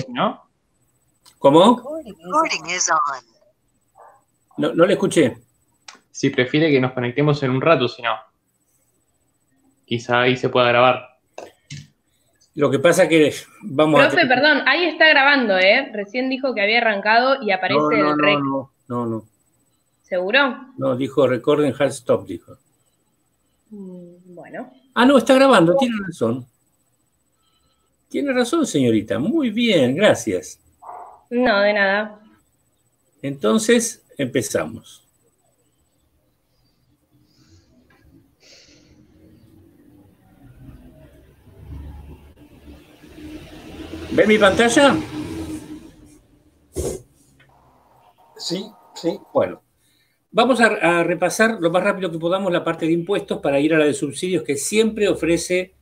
¿no? ¿Cómo? Recording is on. No le escuché. Si prefiere que nos conectemos en un rato, si no. Quizá ahí se pueda grabar. Lo que pasa que vamos a Profe, perdón, ahí está grabando, ¿eh? Recién dijo que había arrancado y aparece el rec. No. ¿Seguro? No, dijo recording hard stop, dijo. Bueno. Ah, no, está grabando, tiene razón. Tiene razón, señorita. Muy bien, gracias. No, de nada. Entonces, empezamos. ¿Ve mi pantalla? Sí. Bueno, vamos a repasar lo más rápido que podamos la parte de impuestos para ir a la de subsidios, que siempre ofrece,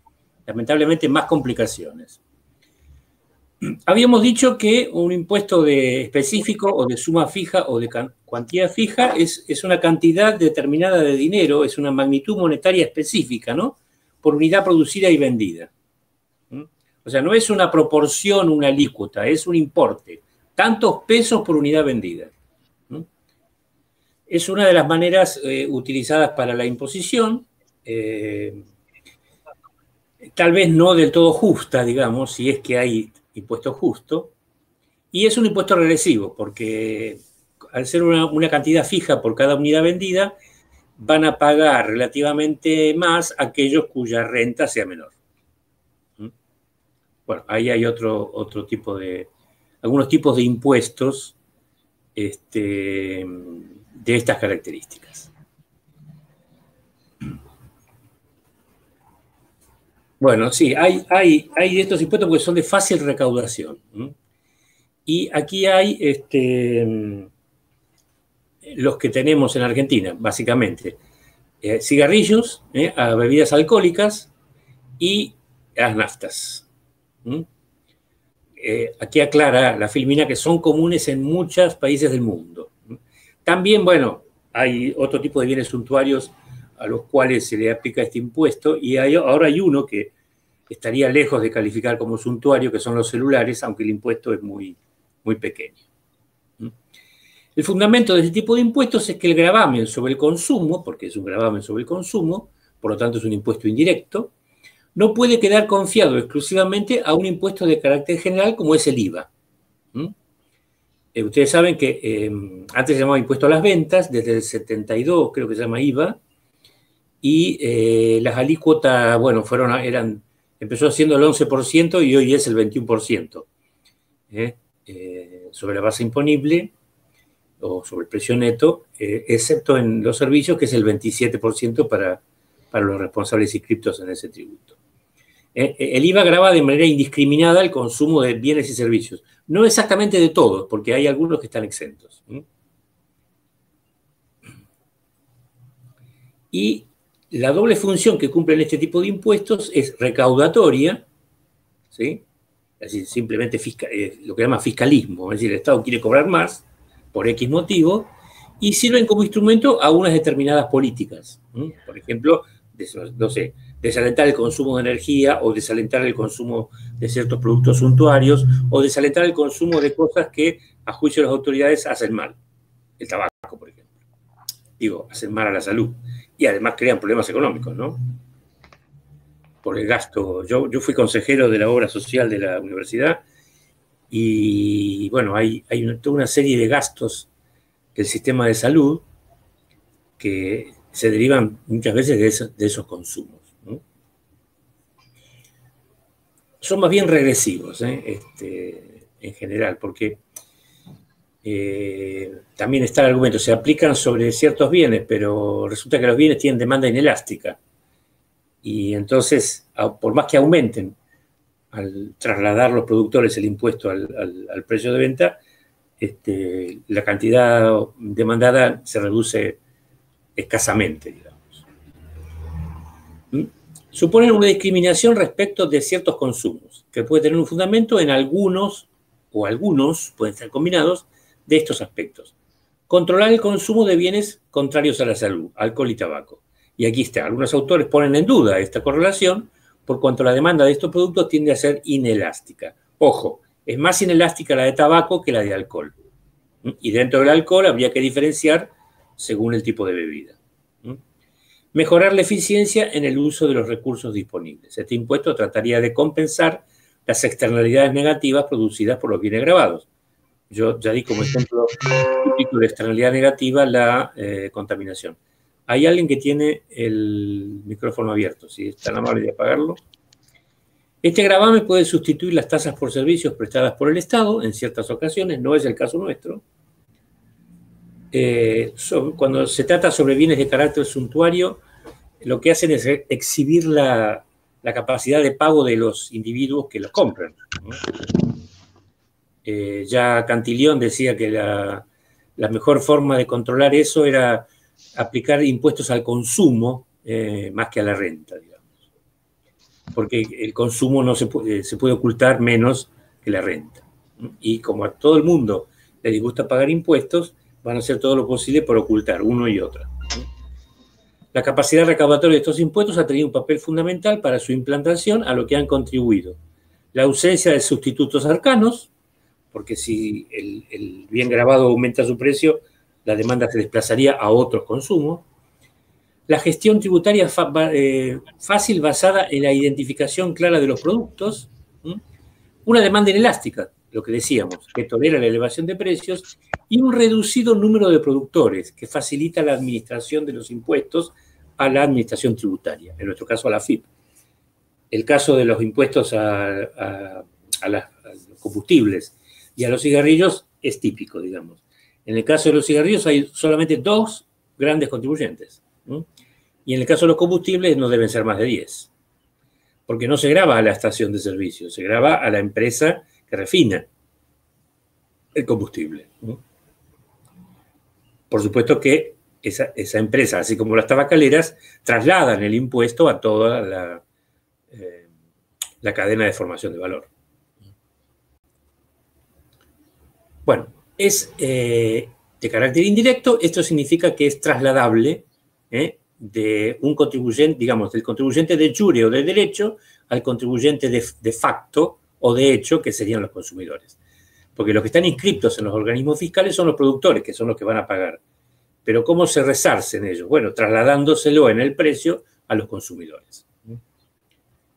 lamentablemente, más complicaciones. Habíamos dicho que un impuesto específico o de suma fija o de cuantía fija es una cantidad determinada de dinero, es una magnitud monetaria específica, ¿no? Por unidad producida y vendida. O sea, no es una proporción, una alícuota, es un importe. Tantos pesos por unidad vendida. Es una de las maneras utilizadas para la imposición, tal vez no del todo justa, digamos, si es que hay impuesto justo, y es un impuesto regresivo, porque al ser una cantidad fija por cada unidad vendida, van a pagar relativamente más aquellos cuya renta sea menor. Bueno, ahí hay algunos tipos de impuestos de estas características. Bueno, sí, hay estos impuestos porque son de fácil recaudación. Y aquí hay los que tenemos en Argentina, básicamente. Cigarrillos, a bebidas alcohólicas y a las naftas. Aquí aclara la Filmina que son comunes en muchos países del mundo. También, bueno, hay otro tipo de bienes suntuarios a los cuales se le aplica este impuesto, y ahora hay uno que estaría lejos de calificar como suntuario, que son los celulares, aunque el impuesto es muy, muy pequeño. El fundamento de este tipo de impuestos es que el gravamen sobre el consumo, porque es un gravamen sobre el consumo, por lo tanto es un impuesto indirecto, no puede quedar confiado exclusivamente a un impuesto de carácter general como es el IVA. Ustedes saben que antes se llamaba impuesto a las ventas, desde el 72 creo que se llama IVA, y las alícuotas, bueno, empezó siendo el 11% y hoy es el 21%, sobre la base imponible o sobre el precio neto, excepto en los servicios, que es el 27% para los responsables inscriptos en ese tributo. El IVA grava de manera indiscriminada el consumo de bienes y servicios. No exactamente de todos, porque hay algunos que están exentos. Y la doble función que cumplen este tipo de impuestos es recaudatoria, ¿sí? Es decir, simplemente lo que llama fiscalismo, es decir, el Estado quiere cobrar más por X motivo, y sirven como instrumento a unas determinadas políticas. Por ejemplo, no sé, desalentar el consumo de energía, o desalentar el consumo de ciertos productos suntuarios, o desalentar el consumo de cosas que, a juicio de las autoridades, hacen mal. El tabaco, por ejemplo. Hacen mal a la salud. Y además crean problemas económicos, ¿no? Por el gasto. Yo fui consejero de la obra social de la universidad, y bueno, hay toda una serie de gastos del sistema de salud que se derivan muchas veces de esos consumos, ¿no? Son más bien regresivos, en general, porque también está el argumento, se aplican sobre ciertos bienes, pero resulta que los bienes tienen demanda inelástica, y entonces, por más que aumenten al trasladar los productores el impuesto al precio de venta, la cantidad demandada se reduce escasamente, digamos. Suponen una discriminación respecto de ciertos consumos, que puede tener un fundamento en algunos pueden ser combinados, de estos aspectos. Controlar el consumo de bienes contrarios a la salud, alcohol y tabaco. Y aquí está, algunos autores ponen en duda esta correlación, por cuanto la demanda de estos productos tiende a ser inelástica. Ojo, es más inelástica la de tabaco que la de alcohol. Y dentro del alcohol habría que diferenciar según el tipo de bebida. Mejorar la eficiencia en el uso de los recursos disponibles. Este impuesto trataría de compensar las externalidades negativas producidas por los bienes gravados. Yo ya di como ejemplo típico de externalidad negativa la contaminación. Hay alguien que tiene el micrófono abierto, si es tan amable de apagarlo. Este gravamen puede sustituir las tasas por servicios prestadas por el Estado en ciertas ocasiones, no es el caso nuestro. Cuando se trata sobre bienes de carácter suntuario, lo que hacen es exhibir la capacidad de pago de los individuos que los compran, ¿no? Ya Cantillon decía que la mejor forma de controlar eso era aplicar impuestos al consumo más que a la renta, digamos. Porque el consumo no se puede ocultar menos que la renta. Y como a todo el mundo le disgusta pagar impuestos, van a hacer todo lo posible por ocultar uno y otro. La capacidad recaudatoria de estos impuestos ha tenido un papel fundamental para su implantación, a lo que han contribuido la ausencia de sustitutos cercanos, porque si el bien grabado aumenta su precio, la demanda se desplazaría a otros consumos. La gestión tributaria fácil basada en la identificación clara de los productos. Una demanda inelástica, lo que decíamos, que tolera la elevación de precios, y un reducido número de productores, que facilita la administración de los impuestos a la administración tributaria, en nuestro caso a la AFIP. El caso de los impuestos a los combustibles y a los cigarrillos es típico, digamos. En el caso de los cigarrillos hay solamente 2 grandes contribuyentes, ¿no? Y en el caso de los combustibles no deben ser más de 10, porque no se grava a la estación de servicio, se grava a la empresa que refina el combustible, ¿no? Por supuesto que esa empresa, así como las tabacaleras, trasladan el impuesto a toda la cadena de formación de valor. Bueno, es de carácter indirecto. Esto significa que es trasladable de un contribuyente, digamos, del contribuyente de jure o de derecho al contribuyente de facto o de hecho, que serían los consumidores. Porque los que están inscriptos en los organismos fiscales son los productores, que son los que van a pagar. Pero ¿cómo se resarcen ellos? Bueno, trasladándoselo en el precio a los consumidores.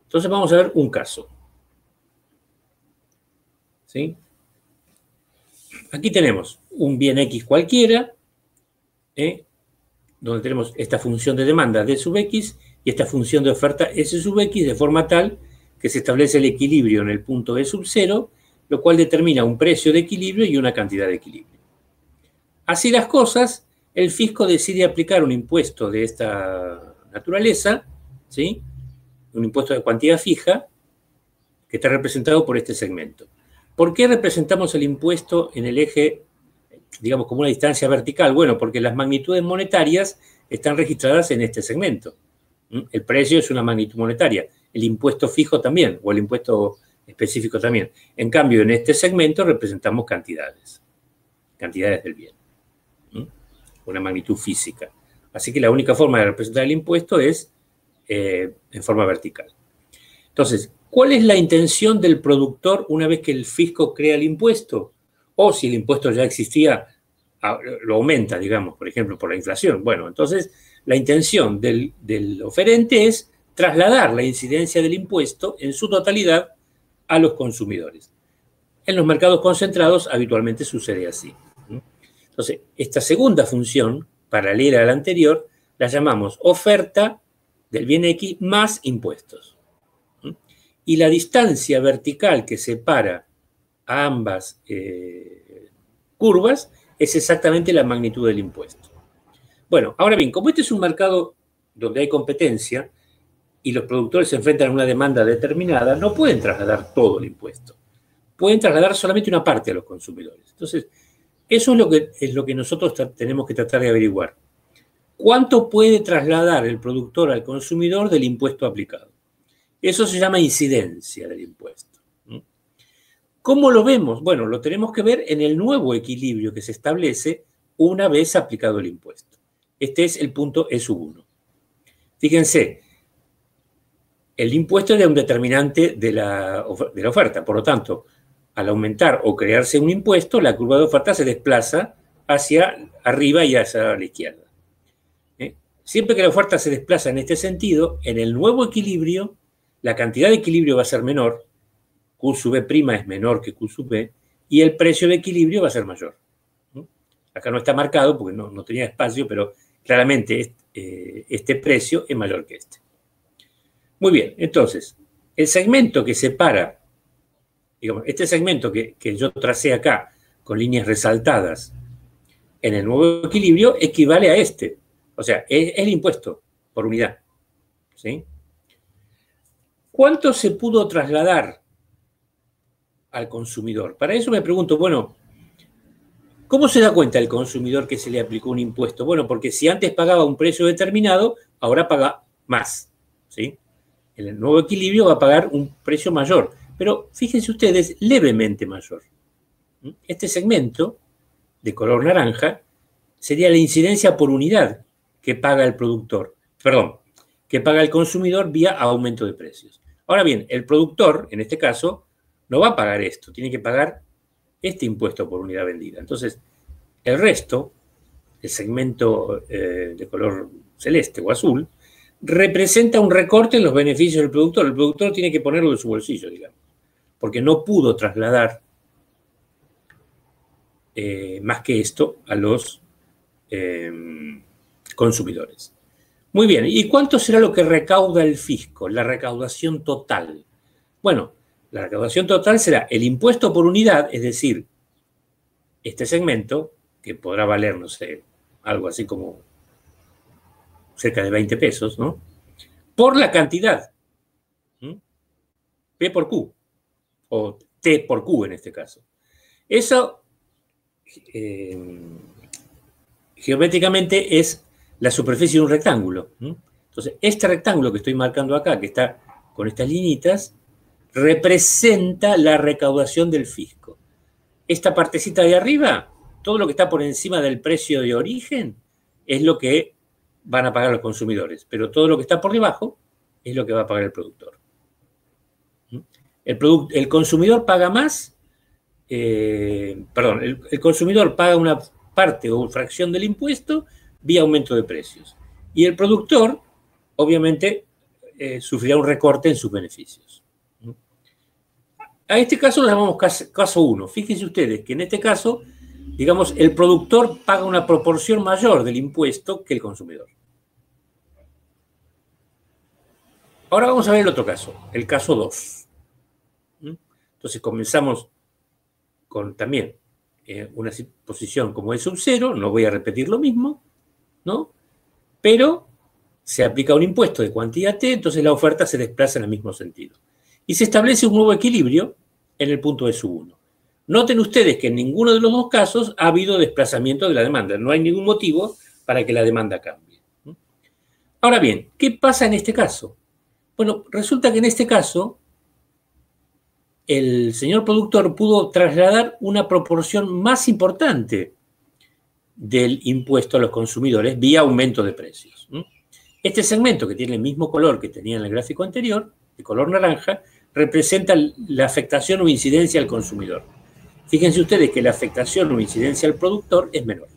Entonces vamos a ver un caso. ¿Sí? Aquí tenemos un bien X cualquiera, donde tenemos esta función de demanda D sub X y esta función de oferta S sub X, de forma tal que se establece el equilibrio en el punto E sub 0, lo cual determina un precio de equilibrio y una cantidad de equilibrio. Así las cosas, el fisco decide aplicar un impuesto de esta naturaleza, ¿sí? Un impuesto de cuantía fija, que está representado por este segmento. ¿Por qué representamos el impuesto en el eje, digamos, como una distancia vertical? Bueno, porque las magnitudes monetarias están registradas en este segmento. El precio es una magnitud monetaria, el impuesto fijo también, o el impuesto específico también. En cambio, en este segmento representamos cantidades del bien, una magnitud física. Así que la única forma de representar el impuesto es en forma vertical. Entonces, ¿cuál es la intención del productor una vez que el fisco crea el impuesto? O si el impuesto ya existía, lo aumenta, digamos, por ejemplo, por la inflación. Bueno, entonces la intención del oferente es trasladar la incidencia del impuesto en su totalidad a los consumidores. En los mercados concentrados habitualmente sucede así. Entonces, esta segunda función, paralela a la anterior, la llamamos oferta del bien X más impuestos. Y la distancia vertical que separa a ambas curvas es exactamente la magnitud del impuesto. Bueno, ahora bien, como este es un mercado donde hay competencia y los productores se enfrentan a una demanda determinada, no pueden trasladar todo el impuesto. Pueden trasladar solamente una parte a los consumidores. Entonces, eso es lo que nosotros tenemos que tratar de averiguar. ¿Cuánto puede trasladar el productor al consumidor del impuesto aplicado? Eso se llama incidencia del impuesto. ¿Cómo lo vemos? Bueno, lo tenemos que ver en el nuevo equilibrio que se establece una vez aplicado el impuesto. Este es el punto E sub 1. Fíjense, el impuesto es de un determinante de la oferta. Por lo tanto, al aumentar o crearse un impuesto, la curva de oferta se desplaza hacia arriba y hacia la izquierda. Siempre que la oferta se desplaza en este sentido, en el nuevo equilibrio, la cantidad de equilibrio va a ser menor, Q sub B' es menor que Q sub B, y el precio de equilibrio va a ser mayor. Acá no está marcado porque no tenía espacio, pero claramente este precio es mayor que este. Muy bien, entonces, el segmento que separa, digamos, este segmento que yo tracé acá con líneas resaltadas en el nuevo equilibrio equivale a este. O sea, es el impuesto por unidad. ¿Sí? ¿Cuánto se pudo trasladar al consumidor? Para eso me pregunto, bueno, ¿cómo se da cuenta el consumidor que se le aplicó un impuesto? Bueno, porque si antes pagaba un precio determinado, ahora paga más. ¿Sí? En el nuevo equilibrio va a pagar un precio mayor. Pero fíjense ustedes, levemente mayor. Este segmento de color naranja sería la incidencia por unidad que paga el productor, perdón, que paga el consumidor vía aumento de precios. Ahora bien, el productor, en este caso, no va a pagar esto, tiene que pagar este impuesto por unidad vendida. Entonces, el resto, el segmento de color celeste o azul, representa un recorte en los beneficios del productor. El productor tiene que ponerlo de su bolsillo, digamos, porque no pudo trasladar más que esto a los consumidores. Muy bien, ¿y cuánto será lo que recauda el fisco? La recaudación total. Bueno, la recaudación total será el impuesto por unidad, es decir, este segmento, que podrá valer, no sé, algo así como cerca de 20 pesos, ¿no? Por la cantidad. P por Q, o T por Q en este caso. Eso geométricamente es la superficie de un rectángulo. Entonces, este rectángulo que estoy marcando acá, que está con estas linitas, representa la recaudación del fisco. Esta partecita de arriba, todo lo que está por encima del precio de origen, es lo que van a pagar los consumidores, pero todo lo que está por debajo es lo que va a pagar el productor. El consumidor paga más, el consumidor paga una parte o fracción del impuesto vía aumento de precios. Y el productor, obviamente, sufrirá un recorte en sus beneficios. A este caso lo llamamos caso 1. Fíjense ustedes que en este caso, digamos, el productor paga una proporción mayor del impuesto que el consumidor. Ahora vamos a ver el otro caso, el caso 2. Entonces comenzamos con también una posición como de sub 0, no voy a repetir lo mismo, ¿no? Pero se aplica un impuesto de cuantía T, entonces la oferta se desplaza en el mismo sentido. Y se establece un nuevo equilibrio en el punto de sub 1. Noten ustedes que en ninguno de los dos casos ha habido desplazamiento de la demanda. No hay ningún motivo para que la demanda cambie. Ahora bien, ¿qué pasa en este caso? Bueno, resulta que en este caso el señor productor pudo trasladar una proporción más importante del impuesto a los consumidores vía aumento de precios. Este segmento, que tiene el mismo color que tenía en el gráfico anterior, de color naranja, representa la afectación o incidencia al consumidor. Fíjense ustedes que la afectación o incidencia al productor es menor.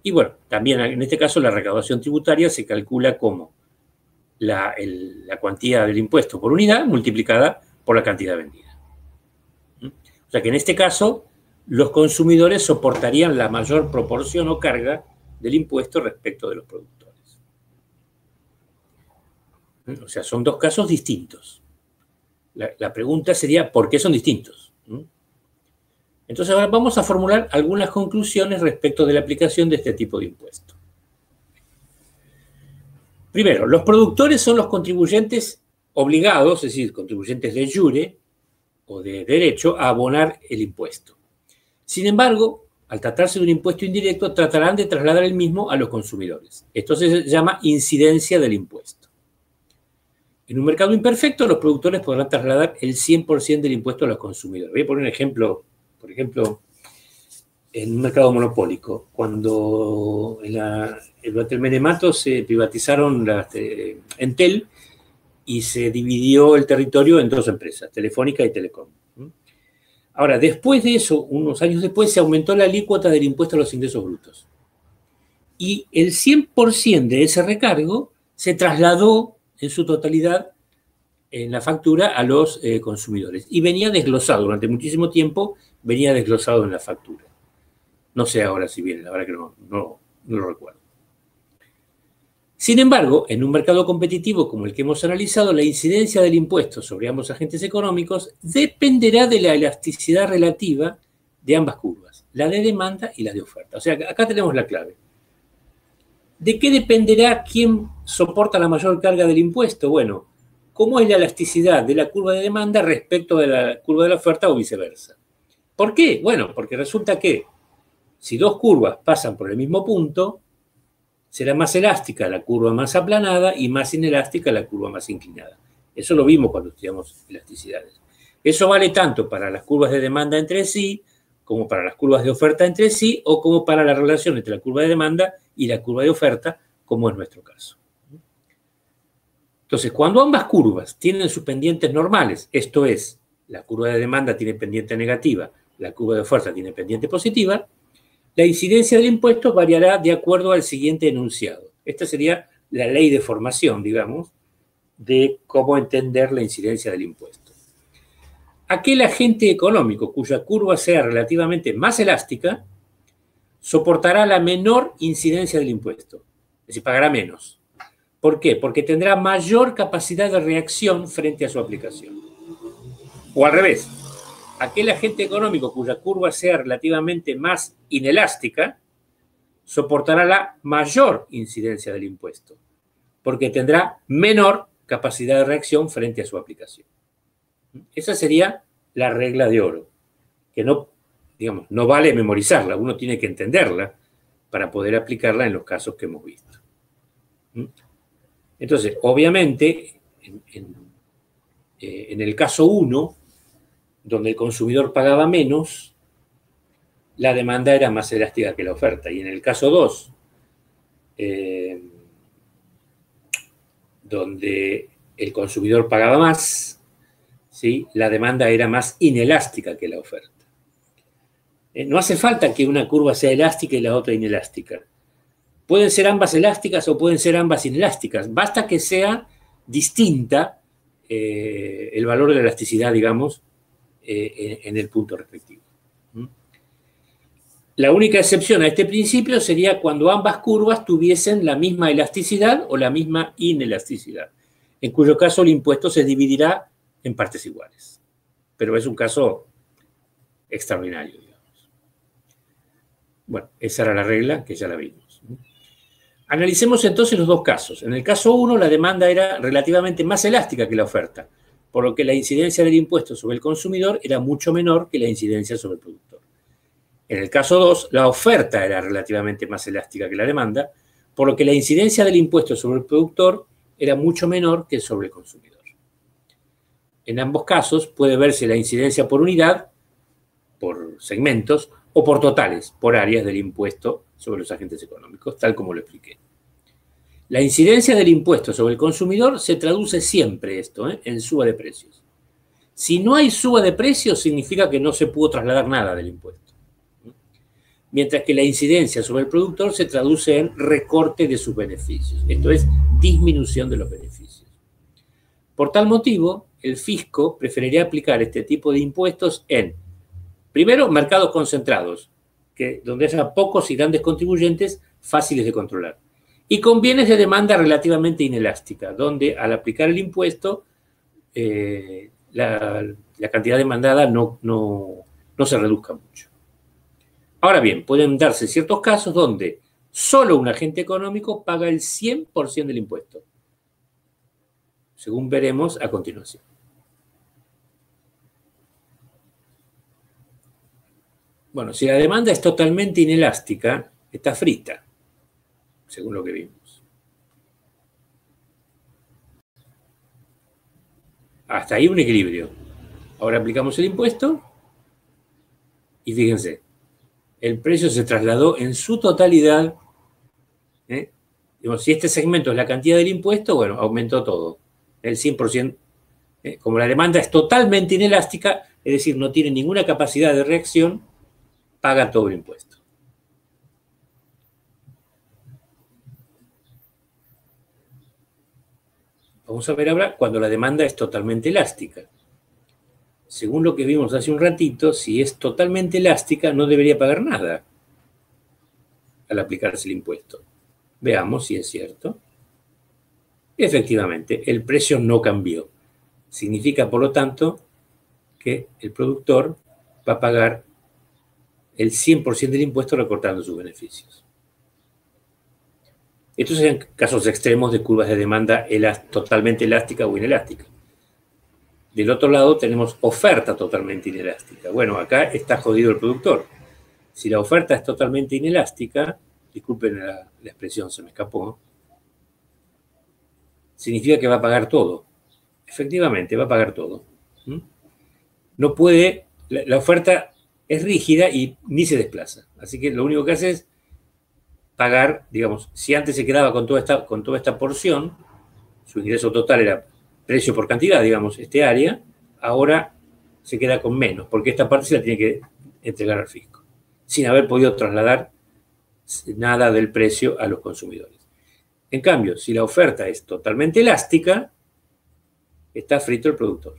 Y bueno, también en este caso la recaudación tributaria se calcula como la cuantía del impuesto por unidad multiplicada por la cantidad vendida. O sea que en este caso los consumidores soportarían la mayor proporción o carga del impuesto respecto de los productores. O sea, son dos casos distintos. La pregunta sería, ¿por qué son distintos? Entonces ahora vamos a formular algunas conclusiones respecto de la aplicación de este tipo de impuesto. Primero, los productores son los contribuyentes obligados, es decir, contribuyentes de jure o de derecho a abonar el impuesto. Sin embargo, al tratarse de un impuesto indirecto, tratarán de trasladar el mismo a los consumidores. Esto se llama incidencia del impuesto. En un mercado imperfecto, los productores podrán trasladar el 100% del impuesto a los consumidores. Voy a poner un ejemplo, por ejemplo, en un mercado monopólico. Cuando durante el Menemato se privatizaron Entel, y se dividió el territorio en dos empresas, Telefónica y Telecom. Ahora, después de eso, unos años después, se aumentó la alícuota del impuesto a los ingresos brutos. Y el 100% de ese recargo se trasladó en su totalidad en la factura a los consumidores. Y venía desglosado, durante muchísimo tiempo, venía desglosado en la factura. No sé ahora si viene, la verdad que no lo recuerdo. Sin embargo, en un mercado competitivo como el que hemos analizado, la incidencia del impuesto sobre ambos agentes económicos dependerá de la elasticidad relativa de ambas curvas, la de demanda y la de oferta. O sea, acá tenemos la clave. ¿De qué dependerá quién soporta la mayor carga del impuesto? Bueno, ¿cómo es la elasticidad de la curva de demanda respecto de la curva de la oferta o viceversa? ¿Por qué? Bueno, porque resulta que si dos curvas pasan por el mismo punto, será más elástica la curva más aplanada y más inelástica la curva más inclinada. Eso lo vimos cuando estudiamos elasticidades. Eso vale tanto para las curvas de demanda entre sí, como para las curvas de oferta entre sí, o como para la relación entre la curva de demanda y la curva de oferta, como es nuestro caso. Entonces, cuando ambas curvas tienen sus pendientes normales, esto es, la curva de demanda tiene pendiente negativa, la curva de oferta tiene pendiente positiva, la incidencia del impuesto variará de acuerdo al siguiente enunciado. Esta sería la ley de formación, digamos, de cómo entender la incidencia del impuesto. Aquel agente económico cuya curva sea relativamente más elástica soportará la menor incidencia del impuesto, es decir, pagará menos. ¿Por qué? Porque tendrá mayor capacidad de reacción frente a su aplicación. O al revés, aquel agente económico cuya curva sea relativamente más inelástica soportará la mayor incidencia del impuesto, porque tendrá menor capacidad de reacción frente a su aplicación. Esa sería la regla de oro, que no vale memorizarla, uno tiene que entenderla para poder aplicarla en los casos que hemos visto. Entonces, obviamente, en el caso 1, donde el consumidor pagaba menos, la demanda era más elástica que la oferta. Y en el caso 2, donde el consumidor pagaba más, ¿sí?, la demanda era más inelástica que la oferta. No hace falta que una curva sea elástica y la otra inelástica. Pueden ser ambas elásticas o pueden ser ambas inelásticas. Basta que sea distinta el valor de la elasticidad, digamos, en el punto respectivo. La única excepción a este principio sería cuando ambas curvas tuviesen la misma elasticidad o la misma inelasticidad, en cuyo caso el impuesto se dividirá en partes iguales. Pero es un caso extraordinario, digamos. Bueno, esa era la regla que ya la vimos. Analicemos entonces los dos casos. En el caso 1, la demanda era relativamente más elástica que la oferta, por lo que la incidencia del impuesto sobre el consumidor era mucho menor que la incidencia sobre el productor. En el caso 2, la oferta era relativamente más elástica que la demanda, por lo que la incidencia del impuesto sobre el productor era mucho menor que sobre el consumidor. En ambos casos puede verse la incidencia por unidad, por segmentos, o por totales, por áreas del impuesto sobre los agentes económicos, tal como lo expliqué. La incidencia del impuesto sobre el consumidor se traduce siempre en suba de precios. Si no hay suba de precios, significa que no se pudo trasladar nada del impuesto. Mientras que la incidencia sobre el productor se traduce en recorte de sus beneficios, esto es, disminución de los beneficios. Por tal motivo, el fisco preferiría aplicar este tipo de impuestos en, primero, mercados concentrados, donde haya pocos y grandes contribuyentes fáciles de controlar, y con bienes de demanda relativamente inelástica, donde al aplicar el impuesto, la cantidad demandada no se reduzca mucho. Ahora bien, pueden darse ciertos casos donde solo un agente económico paga el 100% del impuesto, según veremos a continuación. Bueno, si la demanda es totalmente inelástica, está frita, según lo que vimos. Hasta ahí un equilibrio. Ahora aplicamos el impuesto y fíjense, el precio se trasladó en su totalidad. Si este segmento es la cantidad del impuesto, bueno, aumentó todo. el 100%, como la demanda es totalmente inelástica, es decir, no tiene ninguna capacidad de reacción, paga todo el impuesto. Vamos a ver ahora cuando la demanda es totalmente elástica. Según lo que vimos hace un ratito, si es totalmente elástica, no debería pagar nada al aplicarse el impuesto. Veamos si es cierto. Efectivamente, el precio no cambió. Significa, por lo tanto, que el productor va a pagar el 100% del impuesto recortando sus beneficios. Estos serían casos extremos de curvas de demanda totalmente elástica o inelástica. Del otro lado tenemos oferta totalmente inelástica. Bueno, acá está jodido el productor. Si la oferta es totalmente inelástica, disculpen la expresión, se me escapó, significa que va a pagar todo. Efectivamente, va a pagar todo. No puede, la oferta es rígida y ni se desplaza. Así que lo único que hace es pagar, digamos, si antes se quedaba con toda esta porción, su ingreso total era precio por cantidad, digamos, área, ahora se queda con menos, porque esta parte se la tiene que entregar al fisco, sin haber podido trasladar nada del precio a los consumidores. En cambio, si la oferta es totalmente elástica, está frito el productor.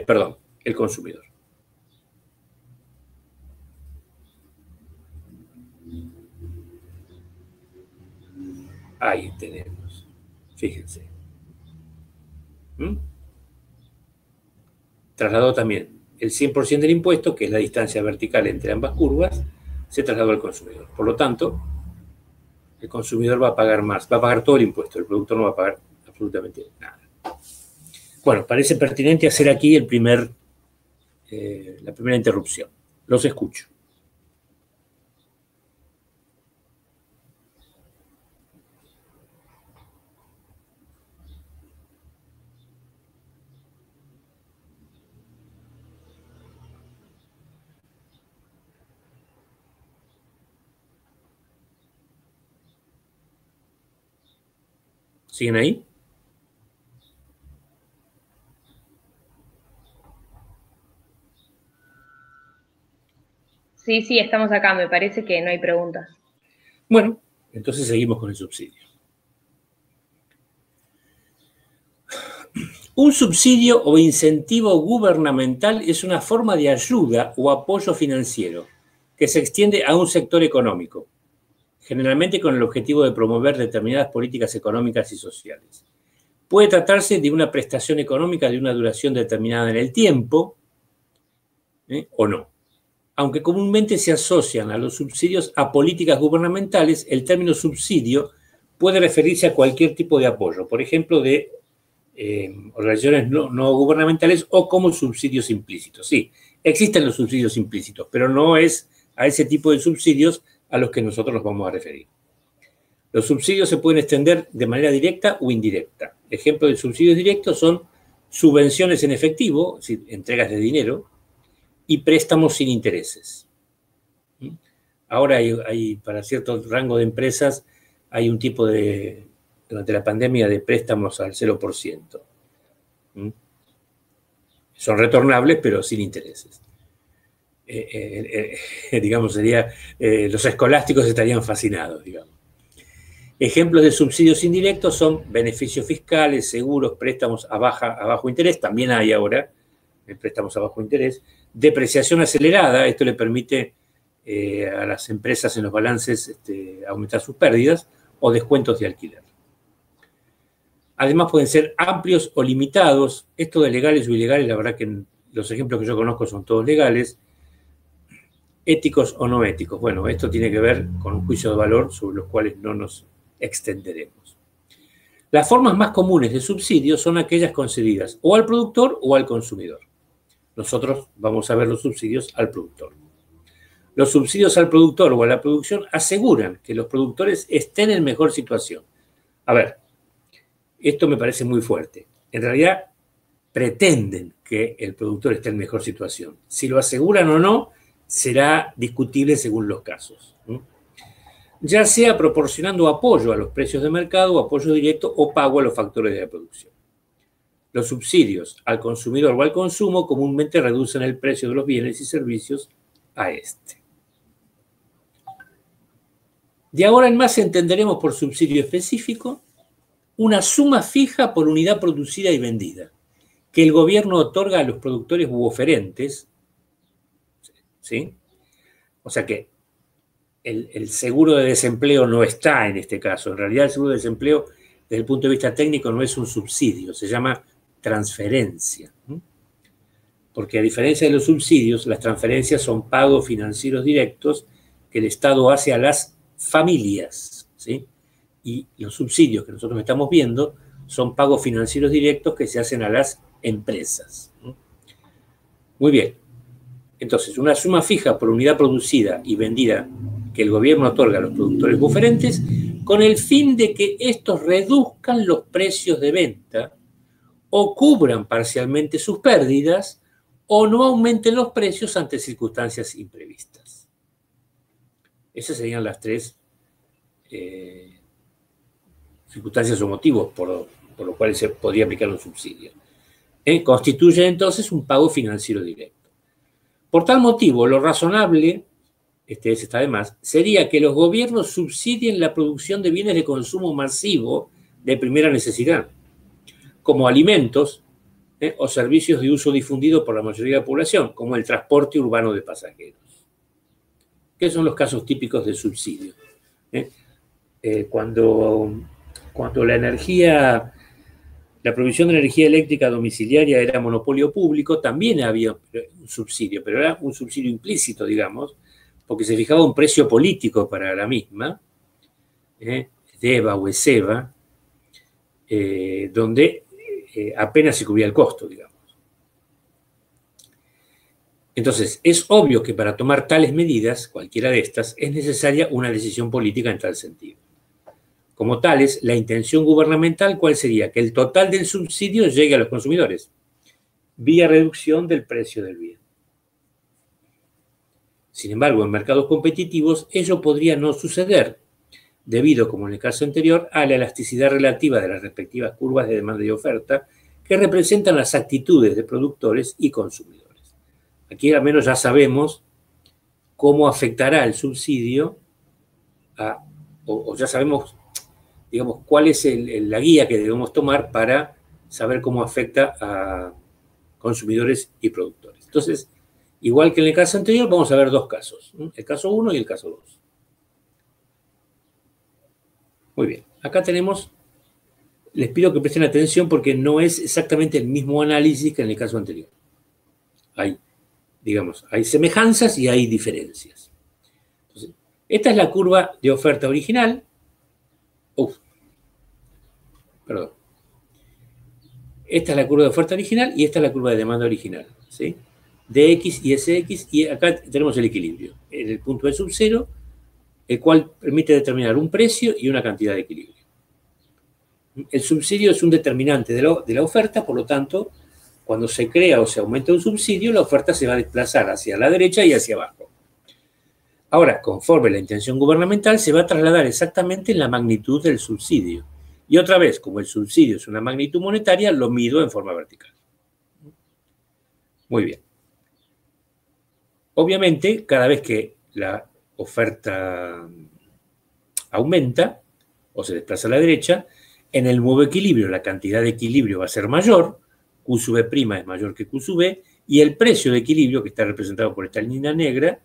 Perdón, el consumidor. Ahí tenemos. Fíjense. Trasladó también el 100% del impuesto, que es la distancia vertical entre ambas curvas, se trasladó al consumidor. Por lo tanto, el consumidor va a pagar más, va a pagar todo el impuesto, el productor no va a pagar absolutamente nada. Bueno, parece pertinente hacer aquí la primera interrupción. Los escucho. ¿Siguen ahí? Sí, estamos acá. Me parece que no hay preguntas. Bueno, entonces seguimos con el subsidio. Un subsidio o incentivo gubernamental es una forma de ayuda o apoyo financiero que se extiende a un sector económico, generalmente con el objetivo de promover determinadas políticas económicas y sociales. Puede tratarse de una prestación económica de una duración determinada en el tiempo, o no. Aunque comúnmente se asocian a los subsidios a políticas gubernamentales, el término subsidio puede referirse a cualquier tipo de apoyo, por ejemplo, de organizaciones no gubernamentales o como subsidios implícitos. Sí, existen los subsidios implícitos, pero no es a ese tipo de subsidios a los que nosotros nos vamos a referir. Los subsidios se pueden extender de manera directa o indirecta. Ejemplos de subsidios directos son subvenciones en efectivo, es decir, entregas de dinero, y préstamos sin intereses. Ahora hay para cierto rango de empresas, hay un tipo durante la pandemia, de préstamos al 0%. Son retornables, pero sin intereses. Digamos, los escolásticos estarían fascinados, digamos. Ejemplos de subsidios indirectos son beneficios fiscales, seguros, préstamos a bajo interés, también hay ahora préstamos a bajo interés, depreciación acelerada, esto le permite a las empresas en los balances aumentar sus pérdidas, o descuentos de alquiler. Además pueden ser amplios o limitados, esto de legales o ilegales, la verdad que los ejemplos que yo conozco son todos legales, éticos o no éticos. Bueno, esto tiene que ver con un juicio de valor sobre los cuales no nos extenderemos. Las formas más comunes de subsidio son aquellas concedidas o al productor o al consumidor. Nosotros vamos a ver los subsidios al productor. Los subsidios al productor o a la producción aseguran que los productores estén en mejor situación. A ver, esto me parece muy fuerte. En realidad, pretenden que el productor esté en mejor situación. Si lo aseguran o no, será discutible según los casos. Ya sea proporcionando apoyo a los precios de mercado, apoyo directo o pago a los factores de la producción. Los subsidios al consumidor o al consumo comúnmente reducen el precio de los bienes y servicios a este. De ahora en más entenderemos por subsidio específico una suma fija por unidad producida y vendida, que el gobierno otorga a los productores u oferentes, ¿sí? O sea que el seguro de desempleo no está en este caso. En realidad el seguro de desempleo, desde el punto de vista técnico, no es un subsidio, se llama transferencia. Porque a diferencia de los subsidios, las transferencias son pagos financieros directos que el Estado hace a las familias, ¿sí? Y los subsidios que nosotros estamos viendo son pagos financieros directos que se hacen a las empresas. Muy bien. Entonces, una suma fija por unidad producida y vendida que el gobierno otorga a los productores u oferentes con el fin de que estos reduzcan los precios de venta o cubran parcialmente sus pérdidas o no aumenten los precios ante circunstancias imprevistas. Esas serían las tres circunstancias o motivos por los cuales se podría aplicar un subsidio. Constituye entonces un pago financiero directo. Por tal motivo, lo razonable, está de más, sería que los gobiernos subsidien la producción de bienes de consumo masivo de primera necesidad, como alimentos o servicios de uso difundido por la mayoría de la población, como el transporte urbano de pasajeros. ¿Qué son los casos típicos de subsidio? Cuando la provisión de energía eléctrica domiciliaria era monopolio público, también había un subsidio, pero era un subsidio implícito, digamos, porque se fijaba un precio político para la misma, DEVA o ESEVA, donde apenas se cubría el costo, digamos. Entonces, es obvio que para tomar tales medidas, cualquiera de estas, es necesaria una decisión política en tal sentido. Como tales, la intención gubernamental, ¿cuál sería? Que el total del subsidio llegue a los consumidores, vía reducción del precio del bien. Sin embargo, en mercados competitivos, ello podría no suceder, debido, como en el caso anterior, a la elasticidad relativa de las respectivas curvas de demanda y oferta que representan las actitudes de productores y consumidores. Aquí al menos ya sabemos cómo afectará el subsidio o ya sabemos, digamos, cuál es la guía que debemos tomar para saber cómo afecta a consumidores y productores. Entonces, igual que en el caso anterior, vamos a ver dos casos, el caso 1 y el caso 2. Muy bien, acá tenemos, les pido que presten atención porque no es exactamente el mismo análisis que en el caso anterior. Hay semejanzas y hay diferencias. Entonces, esta es la curva de oferta original. Esta es la curva de oferta original y esta es la curva de demanda original, ¿sí? DX y SX, y acá tenemos el equilibrio en el punto de sub-cero, el cual permite determinar un precio y una cantidad de equilibrio. El subsidio es un determinante de la oferta, por lo tanto, cuando se crea o se aumenta un subsidio, la oferta se va a desplazar hacia la derecha y hacia abajo. Ahora, conforme la intención gubernamental, se va a trasladar exactamente en la magnitud del subsidio. Y otra vez, como el subsidio es una magnitud monetaria, lo mido en forma vertical. Muy bien. Obviamente, cada vez que la oferta aumenta o se desplaza a la derecha, en el nuevo equilibrio la cantidad de equilibrio va a ser mayor, Q sub B' es mayor que Q sub B, y el precio de equilibrio, que está representado por esta línea negra,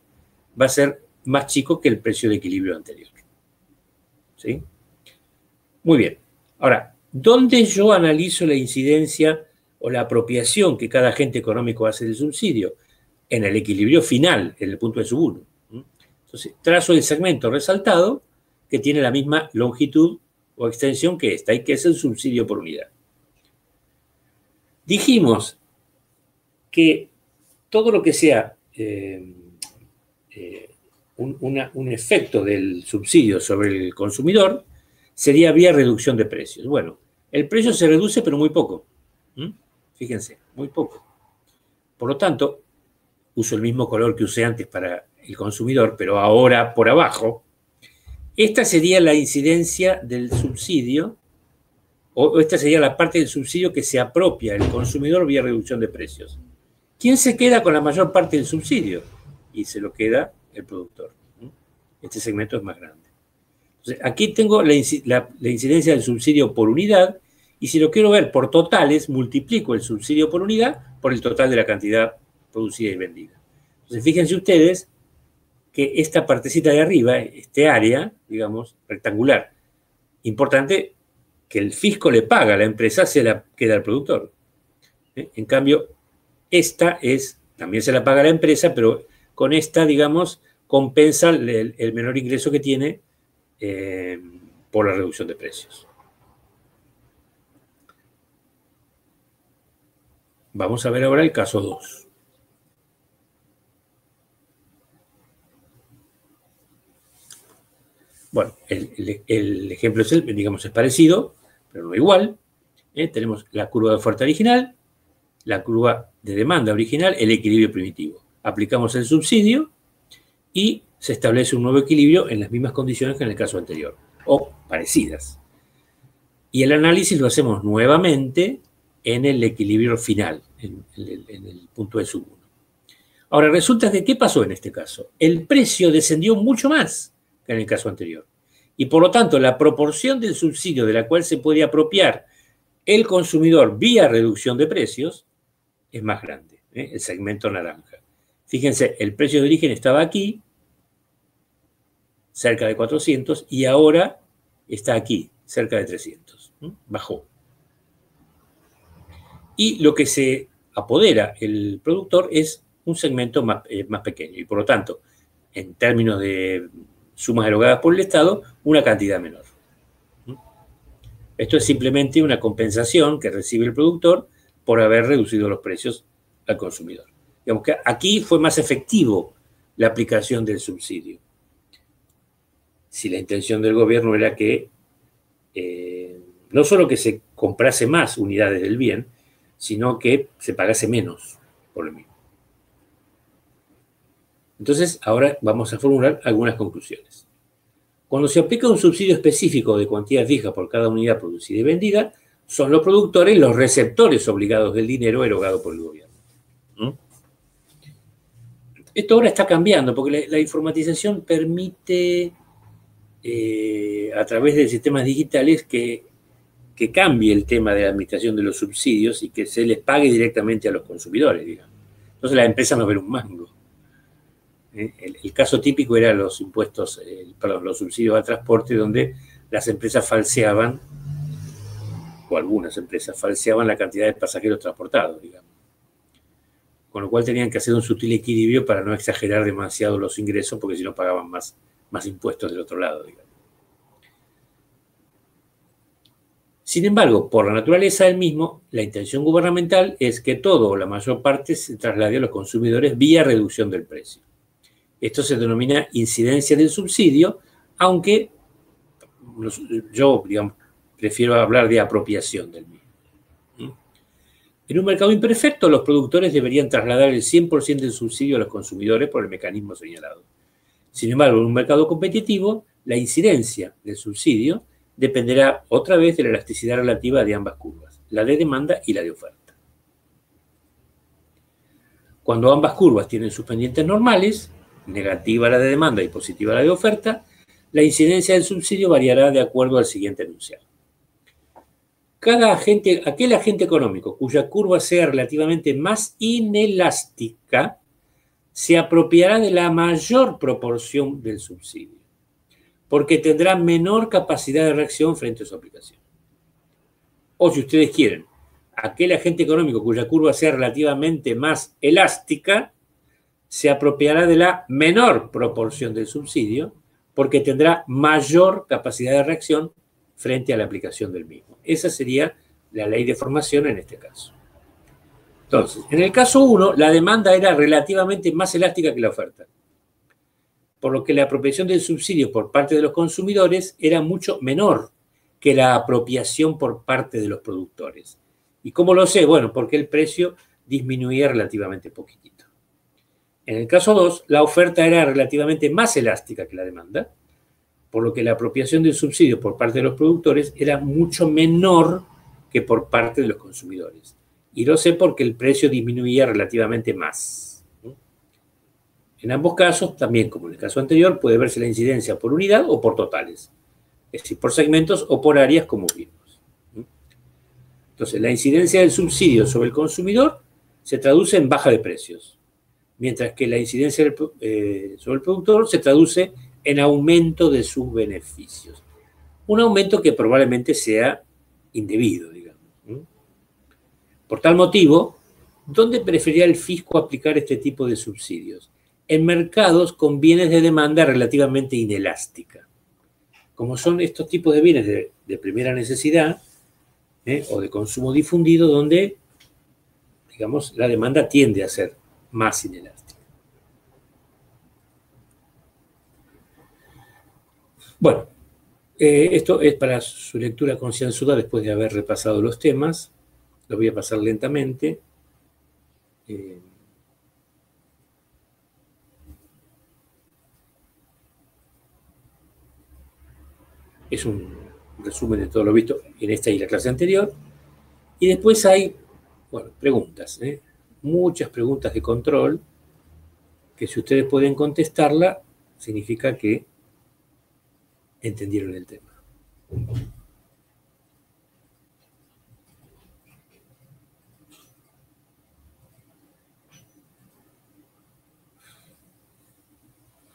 va a ser más chico que el precio de equilibrio anterior. ¿Sí? Muy bien. Ahora, ¿dónde yo analizo la incidencia o la apropiación que cada agente económico hace del subsidio? En el equilibrio final, en el punto de sub 1. Entonces, trazo el segmento resaltado que tiene la misma longitud o extensión que esta, y que es el subsidio por unidad. Dijimos que todo lo que sea un efecto del subsidio sobre el consumidor sería vía reducción de precios. Bueno, el precio se reduce, pero muy poco. Fíjense, muy poco. Por lo tanto, uso el mismo color que usé antes para el consumidor, pero ahora por abajo. Esta sería la incidencia del subsidio o esta sería la parte del subsidio que se apropia el consumidor vía reducción de precios. ¿Quién se queda con la mayor parte del subsidio? Y se lo queda el productor. Este segmento es más grande. Entonces, aquí tengo la incidencia del subsidio por unidad, y si lo quiero ver por totales, multiplico el subsidio por unidad por el total de la cantidad producida y vendida. Entonces, fíjense ustedes que esta partecita de arriba, este área, digamos, rectangular, importante, que el fisco le paga a la empresa, se la queda al productor. En cambio, esta también se la paga a la empresa, pero con esta, digamos, compensa el menor ingreso que tiene por la reducción de precios. Vamos a ver ahora el caso 2. Bueno, el ejemplo es parecido, pero no igual. Tenemos la curva de oferta original, la curva de demanda original, el equilibrio primitivo. Aplicamos el subsidio y se establece un nuevo equilibrio en las mismas condiciones que en el caso anterior, o parecidas. Y el análisis lo hacemos nuevamente en el equilibrio final, en el punto de sub 1. Ahora, resulta que, ¿qué pasó en este caso? El precio descendió mucho más que en el caso anterior. Y por lo tanto, la proporción del subsidio de la cual se puede apropiar el consumidor vía reducción de precios es más grande, el segmento naranja. Fíjense, el precio de origen estaba aquí, cerca de 400, y ahora está aquí, cerca de 300. Bajó. Y lo que se apodera el productor es un segmento más pequeño, y por lo tanto, en términos de sumas erogadas por el Estado, una cantidad menor. Esto es simplemente una compensación que recibe el productor por haber reducido los precios al consumidor. Digamos que aquí fue más efectivo la aplicación del subsidio. Si la intención del gobierno era que no solo que se comprase más unidades del bien, sino que se pagase menos por lo mismo. Entonces, ahora vamos a formular algunas conclusiones. Cuando se aplica un subsidio específico de cuantía fija por cada unidad producida y vendida, son los productores los receptores obligados del dinero erogado por el gobierno. Esto ahora está cambiando porque la informatización permite, a través de sistemas digitales, que cambie el tema de la administración de los subsidios y que se les pague directamente a los consumidores, digamos. Entonces las empresas no ven un mango. El caso típico era los impuestos, los subsidios al transporte, donde las empresas falseaban, o algunas empresas falseaban la cantidad de pasajeros transportados, digamos. Con lo cual tenían que hacer un sutil equilibrio para no exagerar demasiado los ingresos, porque si no pagaban más impuestos del otro lado, digamos. Sin embargo, por la naturaleza del mismo, la intención gubernamental es que todo o la mayor parte se traslade a los consumidores vía reducción del precio. Esto se denomina incidencia del subsidio, aunque yo, digamos, prefiero hablar de apropiación del mismo. En un mercado imperfecto, los productores deberían trasladar el 100% del subsidio a los consumidores por el mecanismo señalado. Sin embargo, en un mercado competitivo, la incidencia del subsidio dependerá otra vez de la elasticidad relativa de ambas curvas, la de demanda y la de oferta. Cuando ambas curvas tienen sus pendientes normales, negativa la de demanda y positiva la de oferta, la incidencia del subsidio variará de acuerdo al siguiente enunciado. Aquel agente económico cuya curva sea relativamente más inelástica se apropiará de la mayor proporción del subsidio, porque tendrá menor capacidad de reacción frente a su aplicación. O si ustedes quieren, aquel agente económico cuya curva sea relativamente más elástica se apropiará de la menor proporción del subsidio porque tendrá mayor capacidad de reacción frente a la aplicación del mismo. Esa sería la ley de formación en este caso. Entonces, en el caso 1, la demanda era relativamente más elástica que la oferta, por lo que la apropiación del subsidio por parte de los consumidores era mucho menor que la apropiación por parte de los productores. ¿Y cómo lo sé? Bueno, porque el precio disminuía relativamente poquitito. En el caso 2, la oferta era relativamente más elástica que la demanda, por lo que la apropiación del subsidio por parte de los productores era mucho menor que por parte de los consumidores. Y lo sé porque el precio disminuía relativamente más. En ambos casos, también como en el caso anterior, puede verse la incidencia por unidad o por totales, es decir, por segmentos o por áreas como vimos. Entonces, la incidencia del subsidio sobre el consumidor se traduce en baja de precios, mientras que la incidencia sobre el productor se traduce en aumento de sus beneficios. Un aumento que probablemente sea indebido, digamos. Por tal motivo, ¿dónde prefería el fisco aplicar este tipo de subsidios? En mercados con bienes de demanda relativamente inelástica, como son estos tipos de bienes de primera necesidad o de consumo difundido, donde, digamos, la demanda tiende a ser más inelástica. Bueno, esto es para su lectura concienzuda después de haber repasado los temas. Lo voy a pasar lentamente. Es un resumen de todo lo visto en esta y la clase anterior. Y después hay, bueno, preguntas, muchas preguntas de control, que si ustedes pueden contestarla, significa que entendieron el tema.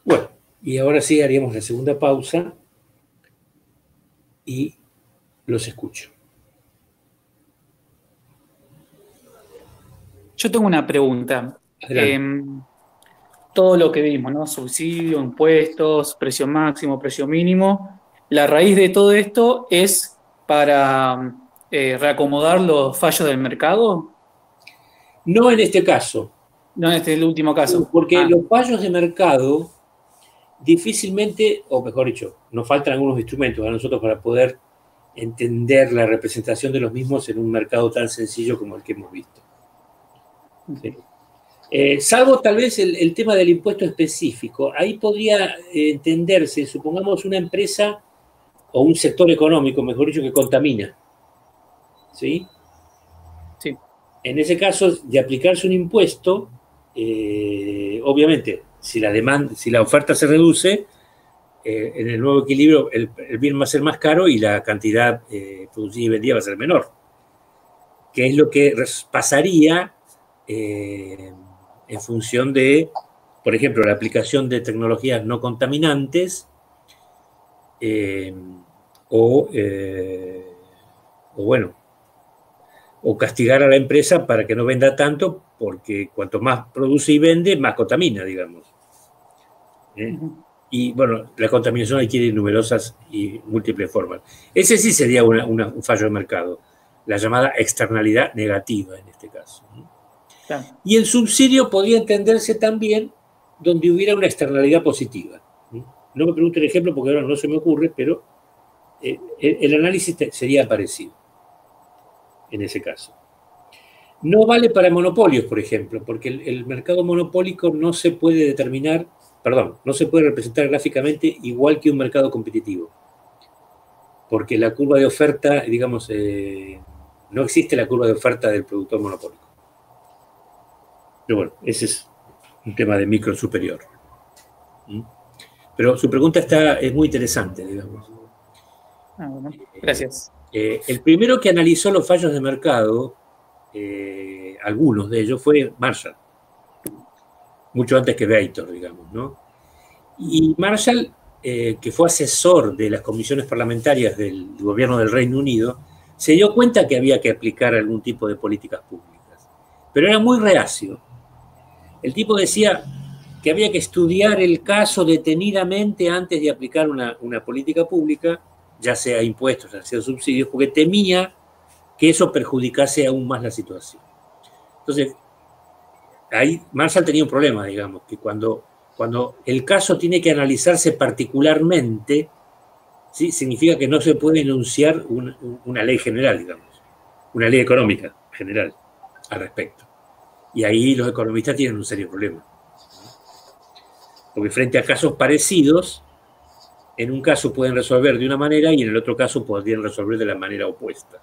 Bueno, y ahora sí haríamos la segunda pausa y los escucho. Yo tengo una pregunta. Todo lo que vimos, ¿no? Subsidio, impuestos, precio máximo, precio mínimo. La raíz de todo esto es para reacomodar los fallos del mercado. No en este caso. No, este es el último caso. Porque los fallos de mercado difícilmente, o mejor dicho, nos faltan algunos instrumentos a nosotros para poder entender la representación de los mismos en un mercado tan sencillo como el que hemos visto. ¿Sí? Salvo tal vez el tema del impuesto específico, ahí podría entenderse, supongamos una empresa o un sector económico, mejor dicho, que contamina. ¿Sí? Sí. En ese caso, de aplicarse un impuesto, obviamente, si la oferta se reduce, en el nuevo equilibrio el bien va a ser más caro y la cantidad producida y vendida va a ser menor. Que es lo que pasaría en función de, por ejemplo, la aplicación de tecnologías no contaminantes o castigar a la empresa para que no venda tanto, porque cuanto más produce y vende, más contamina, digamos. Y bueno, la contaminación adquiere numerosas y múltiples formas. Ese sí sería un fallo de mercado, la llamada externalidad negativa en este caso. Claro. Y el subsidio podría entenderse también donde hubiera una externalidad positiva. No me pregunte el ejemplo porque ahora no se me ocurre, pero el análisis sería parecido en ese caso. No vale para monopolios, por ejemplo, porque el mercado monopólico no se puede determinar, no se puede representar gráficamente igual que un mercado competitivo. Porque la curva de oferta, digamos, no existe la curva de oferta del productor monopólico. Pero bueno, ese es un tema de micro superior. Pero su pregunta es muy interesante, digamos. Bueno, gracias. El primero que analizó los fallos de mercado, algunos de ellos, fue Marshall. Mucho antes que Weitor, digamos, ¿no? Y Marshall, que fue asesor de las comisiones parlamentarias del gobierno del Reino Unido, se dio cuenta que había que aplicar algún tipo de políticas públicas. Pero era muy reacio. El tipo decía que había que estudiar el caso detenidamente antes de aplicar una política pública, ya sea impuestos, ya sea subsidios, porque temía que eso perjudicase aún más la situación. Entonces, ahí Marshall tenía un problema, digamos, que cuando el caso tiene que analizarse particularmente, ¿sí? Significa que no se puede enunciar una ley general, digamos, una ley económica general al respecto. Y ahí los economistas tienen un serio problema. Porque frente a casos parecidos, en un caso pueden resolver de una manera y en el otro caso podrían resolver de la manera opuesta.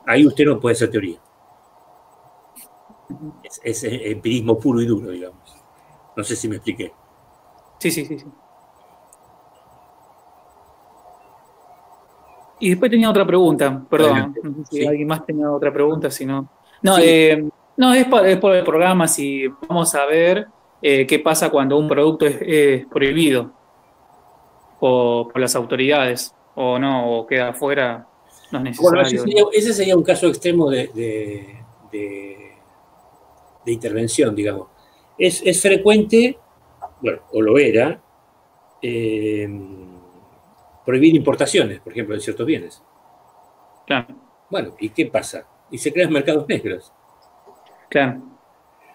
Ahí usted no puede hacer teoría. Es empirismo puro y duro, digamos. No sé si me expliqué. Sí. Y después tenía otra pregunta, perdón. Adelante. No sé si Sí. alguien más tenía otra pregunta, si no. No, Sí. no es por el programa, si vamos a ver qué pasa cuando un producto es prohibido por las autoridades, o no, o queda afuera, no es Bueno, necesario. ese sería un caso extremo de intervención, digamos. Es frecuente, bueno, o lo era, prohibir importaciones, por ejemplo, de ciertos bienes. Claro, Bueno, ¿y qué pasa? Y se crean mercados negros. claro.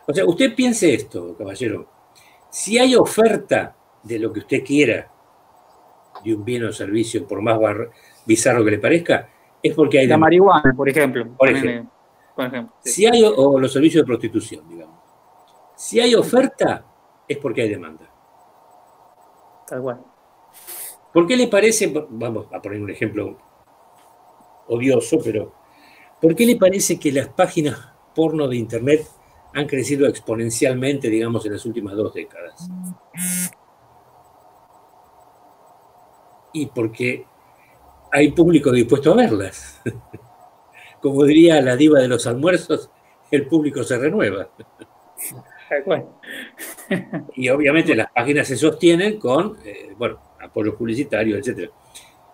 O sea, usted piense esto, caballero. Si hay oferta de lo que usted quiera, de un bien o servicio, por más bizarro que le parezca, es porque hay La demanda. marihuana, por ejemplo. Por ejemplo. Por ejemplo, sí. Si hay, o los servicios de prostitución, digamos. Si hay oferta, es porque hay demanda. Tal cual. ¿Por qué le parece, vamos a poner un ejemplo odioso, pero ¿por qué le parece que las páginas porno de Internet han crecido exponencialmente, digamos, en las últimas 2 décadas? Y porque hay público dispuesto a verlas. Como diría la diva de los almuerzos, el público se renueva. Tal cual. Y obviamente las páginas se sostienen con, apoyos publicitarios, etc.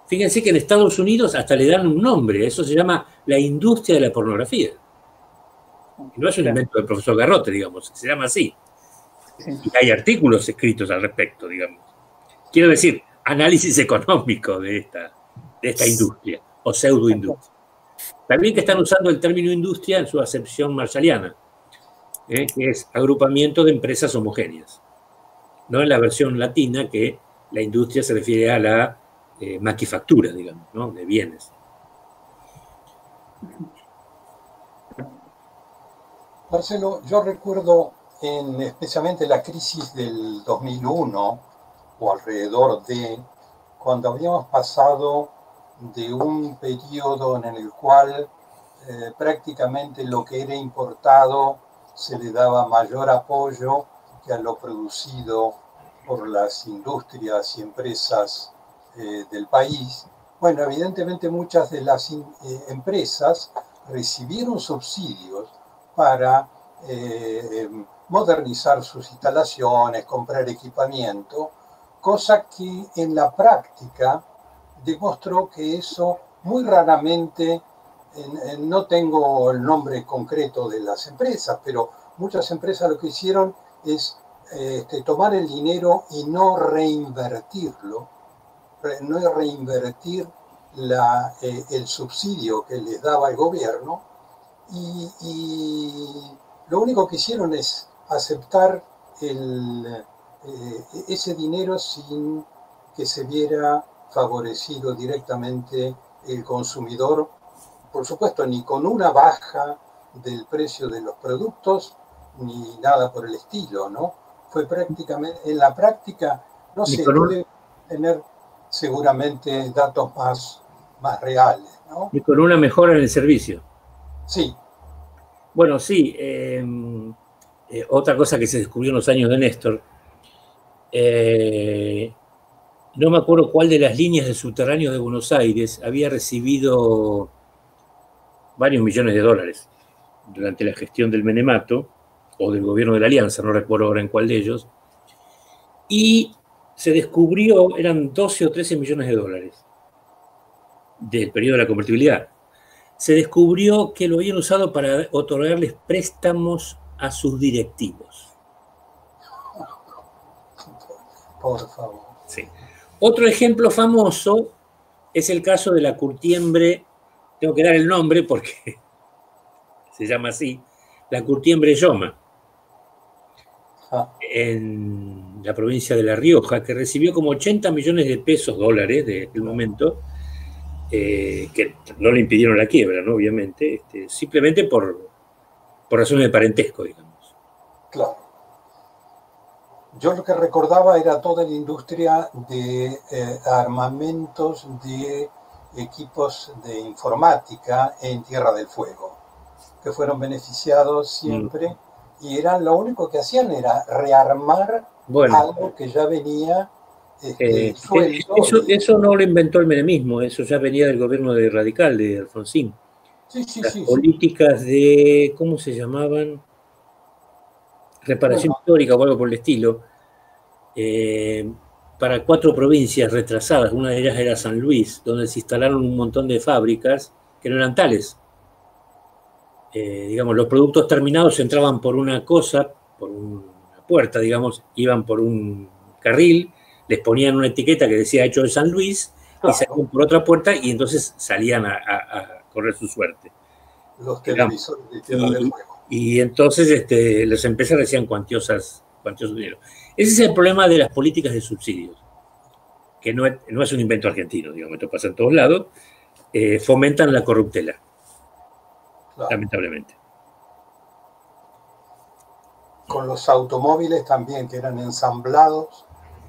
Fíjense que en Estados Unidos hasta le dan un nombre, eso se llama la industria de la pornografía. Y no es un Claro. invento del profesor Garrote, digamos, se llama así. Sí. Y hay artículos escritos al respecto, digamos. Quiero decir, análisis económico de esta industria, o pseudoindustria. También que están usando el término industria en su acepción marshalliana, que es agrupamiento de empresas homogéneas. No en la versión latina, que la industria se refiere a la manufactura, digamos, ¿no? De bienes. Marcelo, yo recuerdo especialmente la crisis del 2001 o alrededor de cuando habíamos pasado de un periodo en el cual prácticamente lo que era importado se le daba mayor apoyo que a lo producido por las industrias y empresas del país. Bueno, evidentemente muchas de las empresas recibieron subsidios para modernizar sus instalaciones, comprar equipamiento, cosa que en la práctica demostró que eso muy raramente, no tengo el nombre concreto de las empresas, pero muchas empresas lo que hicieron es tomar el dinero y no reinvertirlo, no reinvertir el subsidio que les daba el gobierno, y lo único que hicieron es aceptar ese dinero sin que se viera favorecido directamente el consumidor, por supuesto, ni con una baja del precio de los productos, ni nada por el estilo, ¿no? Fue prácticamente, en la práctica, no sé, debe tener seguramente datos más reales, ¿no? Y con una mejora en el servicio. Sí. Bueno, sí. Otra cosa que se descubrió en los años de Néstor, no me acuerdo cuál de las líneas de subterráneos de Buenos Aires había recibido varios millones de dólares durante la gestión del Menemato o del gobierno de la Alianza, no recuerdo ahora en cuál de ellos, y se descubrió, eran 12 o 13 millones de dólares del periodo de la convertibilidad. Se descubrió que lo habían usado para otorgarles préstamos a sus directivos. Por favor. Sí. Otro ejemplo famoso es el caso de la curtiembre, tengo que dar el nombre porque se llama así, la curtiembre Yoma, en la provincia de La Rioja, que recibió como 80 millones de pesos, dólares de aquel momento, que no le impidieron la quiebra, ¿no? Obviamente, simplemente por razones de parentesco, digamos. Claro. Yo lo que recordaba era toda la industria de armamentos de equipos de informática en Tierra del Fuego, que fueron beneficiados siempre y eran lo único que hacían era rearmar algo que ya venía suelto. Eso no lo inventó el menemismo, eso ya venía del gobierno de Radical, de Alfonsín. Las políticas de, ¿cómo se llamaban? Reparación histórica o algo por el estilo, para 4 provincias retrasadas. Una de ellas era San Luis, donde se instalaron un montón de fábricas que no eran tales. Digamos, los productos terminados entraban por una cosa, por una puerta, digamos, iban por un carril, les ponían una etiqueta que decía hecho de San Luis, y salían por otra puerta y entonces salían a correr su suerte. Los televisores de Tierra del Fuego. Y entonces las empresas recibían cuantioso dinero. Ese es el problema de las políticas de subsidios, que no es un invento argentino, digamos, esto pasa en todos lados, fomentan la corruptela, lamentablemente. Con los automóviles también, que eran ensamblados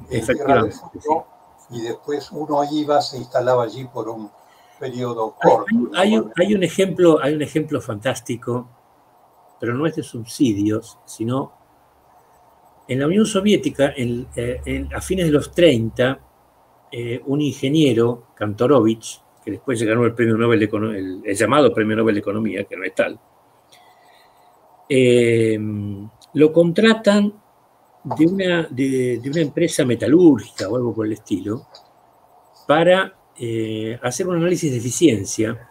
en Tierra del Fuego, y después uno iba, se instalaba allí por un periodo corto. Hay un ejemplo fantástico, pero no es de subsidios, sino en la Unión Soviética, a fines de los 30, un ingeniero, Kantorovich, que después se ganó el premio Nobel el llamado premio Nobel de Economía, que no es tal, lo contratan de una empresa metalúrgica o algo por el estilo para hacer un análisis de eficiencia.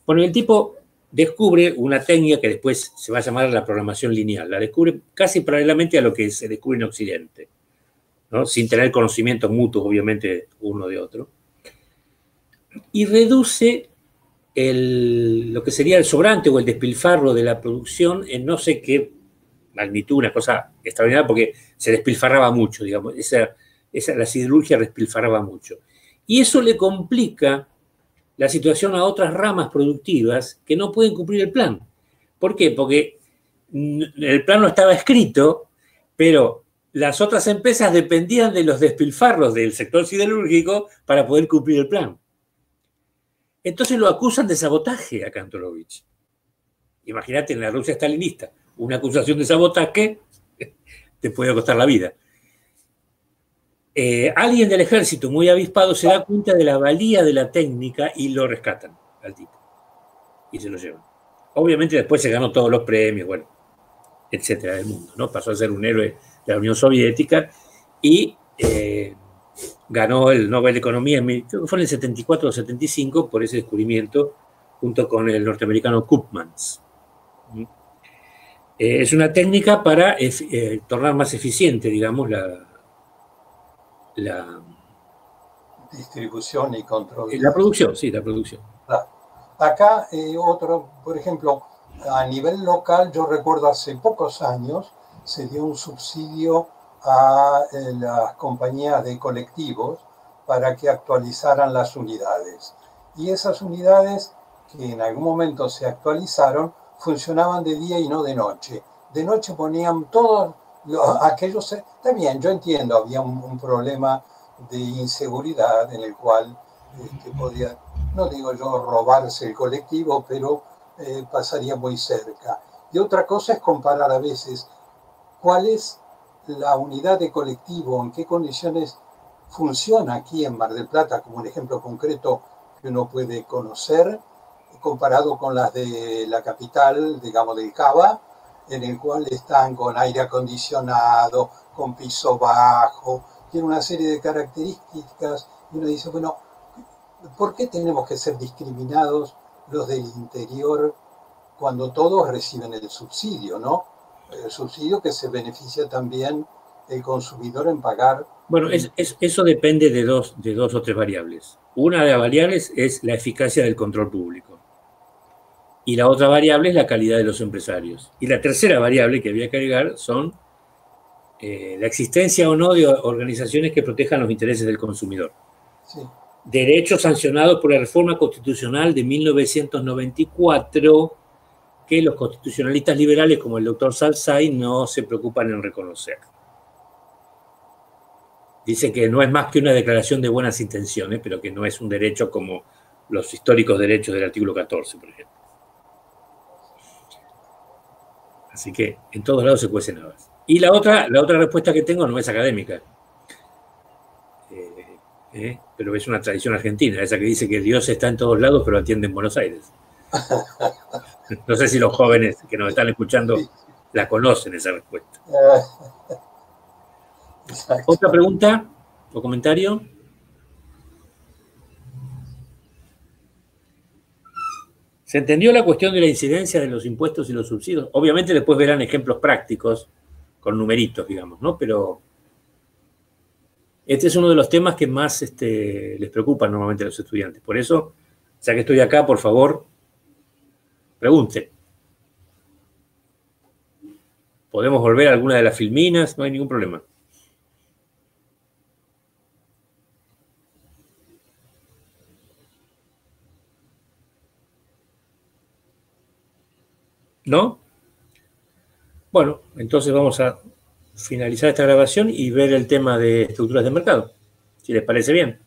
Bueno, el tipo descubre una técnica que después se va a llamar la programación lineal. La descubre casi paralelamente a lo que se descubre en Occidente, ¿no? Sin tener conocimientos mutuos, obviamente, uno de otro. Y reduce lo que sería el sobrante o el despilfarro de la producción en no sé qué magnitud, una cosa extraordinaria, porque se despilfarraba mucho, digamos. La siderurgia despilfarraba mucho. Y eso le complica la situación a otras ramas productivas que no pueden cumplir el plan. ¿Por qué? Porque el plan no estaba escrito, pero las otras empresas dependían de los despilfarros del sector siderúrgico para poder cumplir el plan. Entonces lo acusan de sabotaje a Kantorovich. Imagínate, en la Rusia stalinista, una acusación de sabotaje te puede costar la vida. Alguien del ejército muy avispado se da cuenta de la valía de la técnica y lo rescatan al tipo. Y se lo llevan. Obviamente después se ganó todos los premios, bueno, etcétera, del mundo, ¿no? Pasó a ser un héroe de la Unión Soviética y ganó el Nobel de Economía, creo que fue en el 74 o 75, por ese descubrimiento, junto con el norteamericano Koopmans. Es una técnica para tornar más eficiente, digamos, la distribución y control. La producción, sí, la producción. Acá, por ejemplo, a nivel local, yo recuerdo hace pocos años, se dio un subsidio a las compañías de colectivos para que actualizaran las unidades. Y esas unidades, que en algún momento se actualizaron, funcionaban de día y no de noche. De noche ponían todos aquellos... Está bien, yo entiendo, había un problema de inseguridad en el cual podía, no digo yo robarse el colectivo, pero pasaría muy cerca. Y otra cosa es comparar a veces cuál es la unidad de colectivo, en qué condiciones funciona aquí en Mar del Plata, como un ejemplo concreto que uno puede conocer, comparado con las de la capital, digamos del Cava, en el cual están con aire acondicionado, con piso bajo, tiene una serie de características, y uno dice, bueno, ¿por qué tenemos que ser discriminados los del interior cuando todos reciben el subsidio, ¿no? El subsidio que se beneficia también el consumidor en pagar. Bueno, eso depende de dos o tres variables. Una de las variables es la eficacia del control público. Y la otra variable es la calidad de los empresarios. Y la tercera variable que había que agregar son la existencia o no de organizaciones que protejan los intereses del consumidor. Sí. Derechos sancionados por la reforma constitucional de 1994 que los constitucionalistas liberales como el doctor Salzay no se preocupan en reconocer. Dice que no es más que una declaración de buenas intenciones, pero que no es un derecho como los históricos derechos del artículo 14, por ejemplo. Así que en todos lados se cuecen habas. Y la otra respuesta que tengo no es académica, pero es una tradición argentina, esa que dice que Dios está en todos lados, pero atiende en Buenos Aires. No sé si los jóvenes que nos están escuchando la conocen, esa respuesta. ¿Otra pregunta o comentario? ¿Se entendió la cuestión de la incidencia de los impuestos y los subsidios? Obviamente después verán ejemplos prácticos con numeritos, digamos, ¿no? Pero este es uno de los temas que más les preocupan normalmente a los estudiantes. Por eso, ya que estoy acá, por favor, pregunten. Podemos volver a alguna de las filminas, no hay ningún problema. ¿No? Bueno, entonces vamos a finalizar esta grabación y ver el tema de estructuras de mercado, si les parece bien.